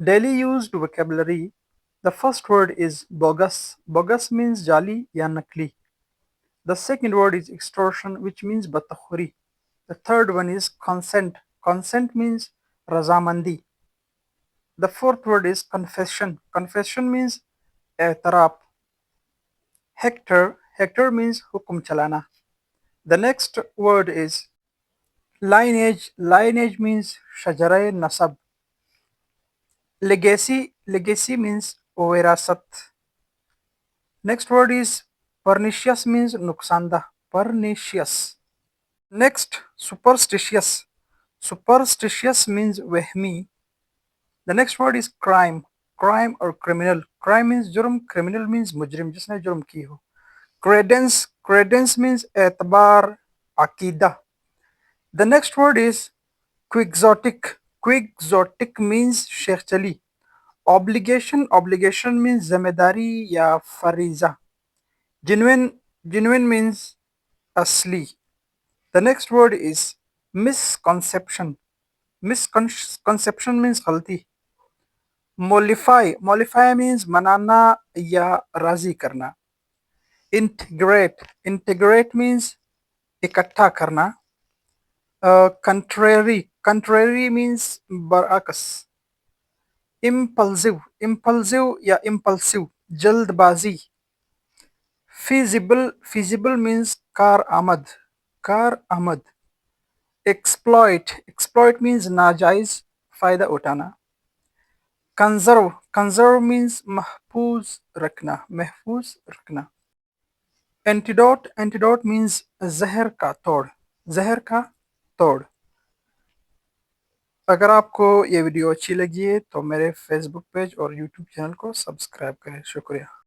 Daily used vocabulary. The first word is bogus. Bogus means jali ya nakli. The second word is extortion, which means batakhuri. The third one is consent. Consent means razamandi. The fourth word is confession. Confession means एतराप. Hector. Hector means hukum chalana. The next word is lineage. Lineage means shajarai nasab. Legacy. Legacy means wirasat. Next word is pernicious means nuksanda. Pernicious. Next, superstitious. Superstitious means wehmi. The next word is crime. Crime or criminal. Crime means जुर्म, criminal means मुजरिम जिसने जुर्म की हो. Credence. Credence means एतबार, अकीदा. The next word is quixotic. Quixotic means Sheikh चली. Obligation. Obligation means जिम्मेदारी या फरीजा. Genuine. Genuine means असली. The next word is misconception. Misconception means गलती. Mollify. Mollify means मनाना या राजी करना. Integrate. Integrate means इकट्ठा करना. Contrary. Contrary means बरअक्स. Impulsive. Impulsive या impulsive जल्दबाजी. Feasible. Feasible means कार आमद. कार आमद. Exploit. Exploit means नाजायज फायदा उठाना. Conserve. Conserve means महफूज रखना. महफूज रखना. Antidote. Antidote means जहर का तोड़. जहर का तोड़. अगर आपको ये वीडियो अच्छी लगी है तो मेरे फेसबुक पेज और यूट्यूब चैनल को सब्सक्राइब करें. शुक्रिया.